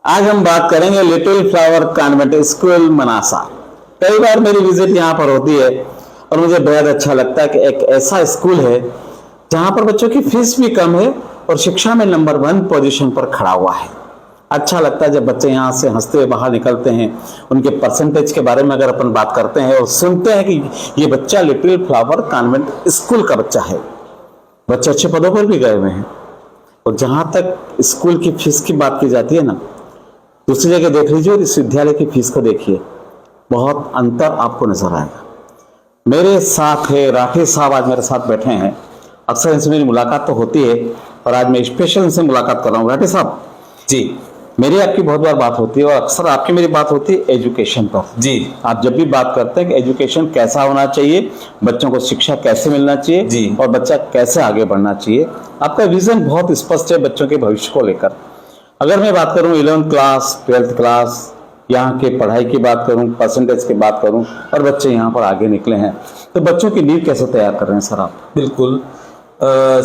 आज हम बात करेंगे little flower convent school Manasa. कई बार मेरी विजिट यहाँ पर होती है और मुझे बेहद अच्छा लगता है कि एक ऐसा स्कूल है जहाँ पर बच्चों की फीस भी कम है और शिक्षा में नंबर 1 पोजीशन पर खड़ा हुआ है। अच्छा लगता है जब बच्चे यहाँ से हंसते हुए बाहर निकलते हैं। उनके परसेंटेज के बारे में अगर अपन बात करते हैं और सुनते हैं कि ये बच्चा लिटिल फ्लावर कॉन्वेंट स्कूल का बच्चा है, बच्चे अच्छे पदों पर भी गए हुए हैं। और जहाँ तक स्कूल की फीस की बात की जाती है ना, दूसरी जगह देख लीजिए और इस विद्यालय की फीस को देखिए, बहुत अंतर आपको नजर आएगा। मेरे साथ है राठी साहब, आज मेरे साथ बैठे हैं। अक्सर इनसे मेरी मुलाकात तो होती है और आज मैं स्पेशल इनसे मुलाकात कर रहा हूँ। राठी साहब जी मेरी आपकी बहुत बार बात होती है और अक्सर आपकी मेरी बात होती है एजुकेशन पर। जी आप जब भी बात करते हैं कि एजुकेशन कैसा होना चाहिए, बच्चों को शिक्षा कैसे मिलना चाहिए जी और बच्चा कैसे आगे बढ़ना चाहिए, आपका विजन बहुत स्पष्ट है बच्चों के भविष्य को लेकर। अगर मैं बात करूं 11th क्लास 12th क्लास, यहाँ के पढ़ाई की बात करूं, परसेंटेज की बात करूं और बच्चे यहाँ पर आगे निकले हैं, तो बच्चों की नींव कैसे तैयार कर रहे हैं सर आप? बिल्कुल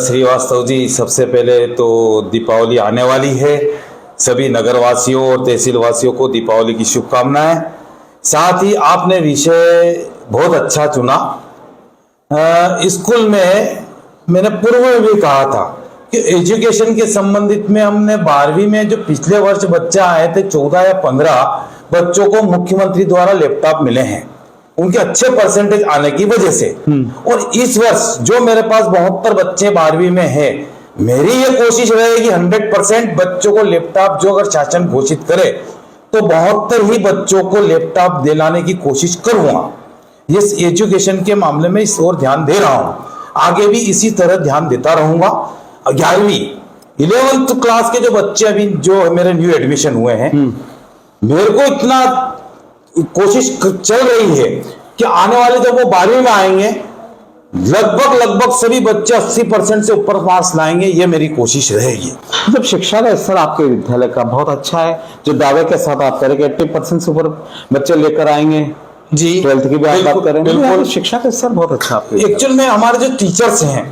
श्रीवास्तव जी, सबसे पहले तो दीपावली आने वाली है। सभी नगरवासियों और तहसील वासियों को दीपावली की शुभकामनाएं। साथ ही आपने विषय बहुत अच्छा चुना। स्कूल में मैंने पूर्व में भी कहा था कि एजुकेशन के संबंधित में हमने 12वीं में जो पिछले वर्ष बच्चे आए थे 14 या 15 बच्चों को मुख्यमंत्री द्वारा लैपटॉप मिले हैं, उनके अच्छे परसेंटेज आने की वजह से। और इस वर्ष जो मेरे पास 72 बच्चे 12वीं में है, मेरी ये कोशिश रहेगी 100% बच्चों को लैपटॉप, जो अगर शासन घोषित करे तो 72 ही बच्चों को लैपटॉप दिलाने की कोशिश करूंगा। इस एजुकेशन के मामले में इस ओर ध्यान दे रहा हूं, आगे भी इसी तरह ध्यान देता रहूंगा। 11वीं 11th क्लास के जो बच्चे अभी जो मेरे न्यू एडमिशन हुए हैं, मेरे को इतना कोशिश चल रही है कि आने वाले जब वो 12वीं में आएंगे, लगभग सभी बच्चे 80% से ऊपर मार्क्स लाएंगे, ये मेरी कोशिश रहेगी। मतलब शिक्षा का स्तर आपके विद्यालय का बहुत अच्छा है, जो दावे के साथ आप करेंगे 80% से ऊपर बच्चे लेकर आएंगे। जी 12th की भी आप बात करें, बिल्कुल शिक्षा का स्तर बहुत अच्छा आपके। एक्चुअल में हमारे जो टीचर्स हैं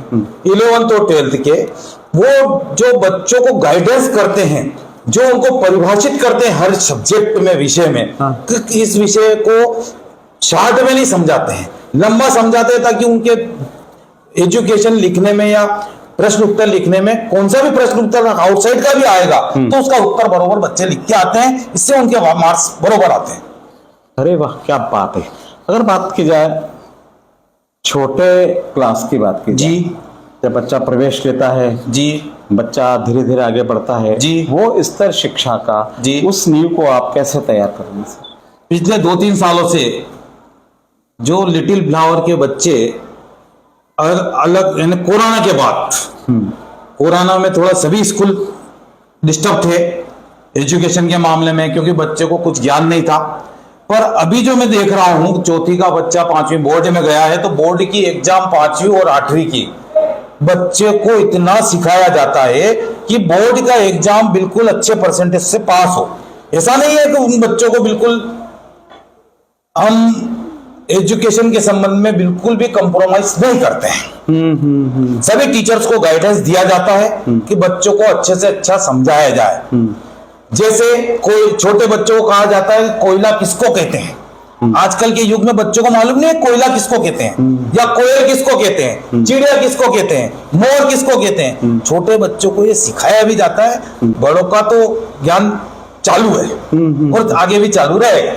11th और 12th के, वो जो बच्चों को गाइडेंस करते हैं, जो उनको परिभाषित करते हैं हर सब्जेक्ट में, विषय में, कि इस विषय को शॉर्ट में नहीं समझाते हैं, लंबा समझाते हैं, ताकि उनके एजुकेशन लिखने में या प्रश्न उत्तर लिखने में, कौन सा भी प्रश्न उत्तर आउटसाइड का भी आएगा तो उसका उत्तर बरोबर बच्चे लिख के आते हैं, इससे उनके मार्क्स बरोबर आते हैं। अरे वाह, क्या बात है। अगर बात की जाए छोटे क्लास की बात की जी, जब बच्चा प्रवेश लेता है, जी, बच्चा धीरे धीरे आगे बढ़ता है, जी, वो स्तर शिक्षा का, जी, उस नींव को आप कैसे तैयार करेंगे सर? पिछले 2-3 सालों से जो लिटिल फ्लावर के बच्चे अलग, यानी कोरोना के बाद, कोरोना में थोड़ा सभी स्कूल डिस्टर्ब थे एजुकेशन के मामले में, क्योंकि बच्चे को कुछ ज्ञान नहीं था। पर अभी जो मैं देख रहा हूं, चौथी का बच्चा 5वीं बोर्ड में गया है, तो बोर्ड की एग्जाम 5वीं और 8वीं की बच्चे को इतना सिखाया जाता है कि बोर्ड का एग्जाम बिल्कुल अच्छे परसेंटेज से पास हो। ऐसा नहीं है कि उन बच्चों को बिल्कुल हम एजुकेशन के संबंध में बिल्कुल भी कंप्रोमाइज नहीं करते हैं। सभी टीचर्स को गाइडेंस दिया जाता है कि बच्चों को अच्छे से अच्छा समझाया जाए। जैसे कोई छोटे बच्चों को कहा जाता है कोयला किसको कहते हैं, आजकल के युग में बच्चों को मालूम नहीं है कोयला किसको कहते हैं, या कोयल किसको कहते हैं, चिड़िया किसको कहते हैं, मोर किसको कहते हैं। छोटे बच्चों को ये सिखाया भी जाता है, बड़ों का तो ज्ञान चालू है और आगे भी चालू रहेगा।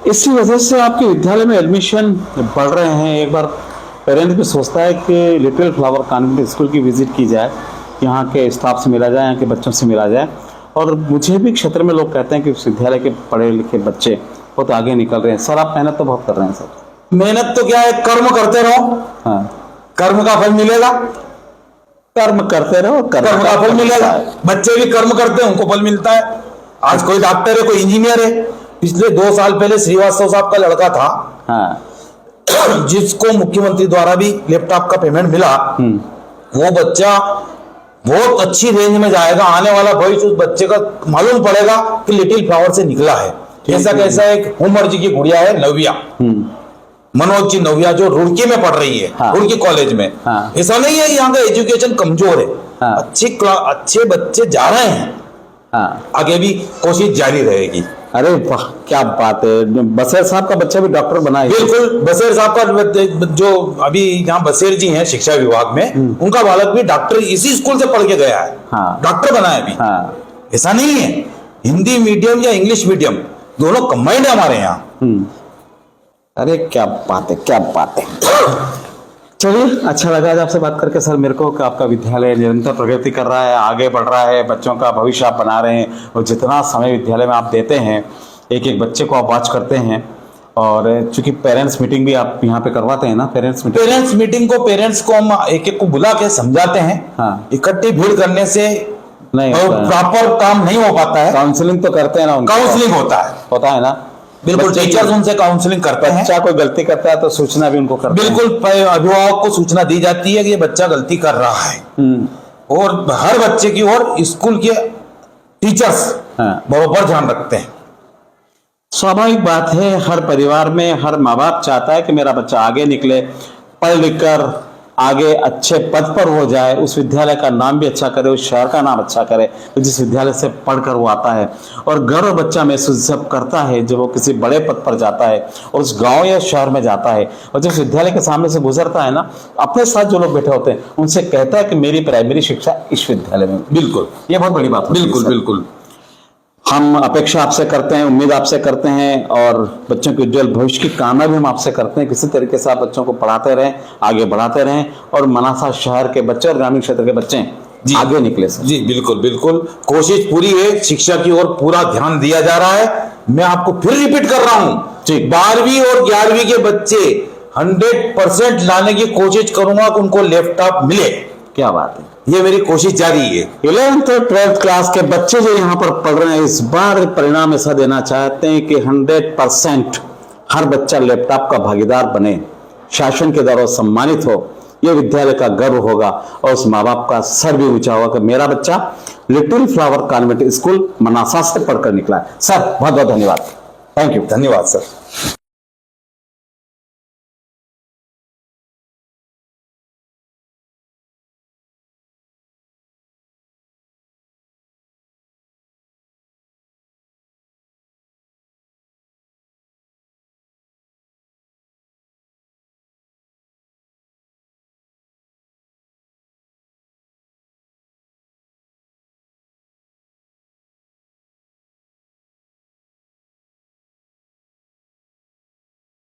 इसी वजह से आपके विद्यालय में एडमिशन बढ़ रहे हैं। एक बार पेरेंट्स भी सोचता है कि लिटिल फ्लावर कॉन्वेंट स्कूल की विजिट की जाए, यहाँ के स्टाफ से मिला जाए, यहाँ के बच्चों से मिला जाए। और मुझे भी क्षेत्र में लोग कहते हैं कि उस विद्यालय के पढ़े लिखे बच्चे बहुत आगे निकल रहे हैं। सर आप मेहनत तो बहुत कर रहे हैं सर। मेहनत तो क्या है, कर्म करते रहो, हाँ, कर्म का फल मिलेगा। कर्म करते रहो, कर्म का फल मिलेगा। बच्चे भी कर्म करते हैं, उनको फल मिलता है। आज कोई डॉक्टर है, कोई इंजीनियर है। पिछले 2 साल पहले श्रीवास्तव साहब का लड़का था, हाँ, जिसको मुख्यमंत्री द्वारा भी लैपटॉप का पेमेंट मिला। वो बच्चा बहुत अच्छी रेंज में जाएगा। आने वाला भविष्य उस बच्चे का मालूम पड़ेगा कि लिटिल फ्लावर से निकला है। ऐसा कैसा एक उमर जी की गुड़िया है नव्या, मनोज जी नव्या, जो रुड़की में पढ़ रही है, हाँ, रुड़की कॉलेज में। हाँ, ऐसा नहीं है यहाँ का एजुकेशन कमजोर है, हाँ, अच्छे बच्चे जा रहे हैं। हाँ। आगे भी कोशिश जारी रहेगी। अरे वाह, क्या बात है। बसेर साहब का बच्चा भी डॉक्टर बना है। बिल्कुल, बसेर साहब का जो अभी यहाँ बसेर जी हैं शिक्षा विभाग में, उनका बालक भी डॉक्टर इसी स्कूल से पढ़ के गया है। हाँ। डॉक्टर बना है अभी। हाँ। ऐसा नहीं है, हिंदी मीडियम या इंग्लिश मीडियम दोनों कंबाइंड है हमारे यहाँ। अरे क्या बात है, क्या बात है। चलिए, अच्छा लगा आज आपसे बात करके सर मेरे को कि आपका विद्यालय निरंतर प्रगति कर रहा है, आगे बढ़ रहा है, बच्चों का भविष्य आप बना रहे हैं और जितना समय विद्यालय में आप देते हैं, एक एक बच्चे को आप वॉच करते हैं। और चूंकि पेरेंट्स मीटिंग भी आप यहाँ पे करवाते हैं ना, पेरेंट्स मीटिंग पेरेंट्स को हम एक एक को बुला के समझाते हैं। हाँ। इकट्ठी भीड़ करने से नहीं, प्रॉपर काम नहीं हो पाता है। काउंसलिंग तो करते हैं ना, काउंसलिंग होता है ना। बिल्कुल, टीचर्स उनसे काउंसलिंग करते हैं। बच्चा कोई गलती करता है तो सूचना भी उनको करते हैं। बिल्कुल, अभिभावक को सूचना दी जाती है कि ये बच्चा गलती कर रहा है। और हर बच्चे की और स्कूल के टीचर्स बराबर ध्यान रखते हैं। स्वाभाविक बात है, हर परिवार में हर माँ बाप चाहता है कि मेरा बच्चा आगे निकले, पढ़ लिख कर आगे अच्छे पद पर हो जाए, उस विद्यालय का नाम भी अच्छा करे, उस शहर का नाम अच्छा करे तो जिस विद्यालय से पढ़कर वो आता है। और गर्व बच्चा महसूस जब करता है जब वो किसी बड़े पद पर जाता है और उस गांव या शहर में जाता है और जब विद्यालय के सामने से गुजरता है ना, अपने साथ जो लोग बैठे होते हैं उनसे कहता है कि मेरी प्राइमरी शिक्षा इस विद्यालय में। बिल्कुल, ये बहुत बड़ी बात है। बिल्कुल। हम अपेक्षा आपसे करते हैं, उम्मीद आपसे करते हैं और बच्चों के उज्जवल भविष्य की कामना भी हम आपसे करते हैं। किसी तरीके से आप बच्चों को पढ़ाते रहें, आगे बढ़ाते रहें और मनासा शहर के बच्चे और ग्रामीण क्षेत्र के बच्चे आगे निकले सर। जी बिल्कुल, कोशिश पूरी है, शिक्षा की ओर पूरा ध्यान दिया जा रहा है। मैं आपको फिर रिपीट कर रहा हूँ, 12वीं और 11वीं के बच्चे 100% लाने की कोशिश करूंगा कि उनको लैपटॉप मिले। क्या बात है, ये मेरी कोशिश जारी है। 11th और 12th क्लास के बच्चे जो यहाँ पर पढ़ रहे हैं इस बार परिणाम ऐसा देना चाहते हैं कि 100% हर बच्चा लैपटॉप का भागीदार बने, शासन के द्वारा सम्मानित हो, यह विद्यालय का गर्व होगा और उस माँ बाप का सर भी ऊंचा होगा कि मेरा बच्चा little flower convent school Manasa से पढ़कर निकला है। सर बहुत बहुत धन्यवाद। Thank you. धन्यवाद सर।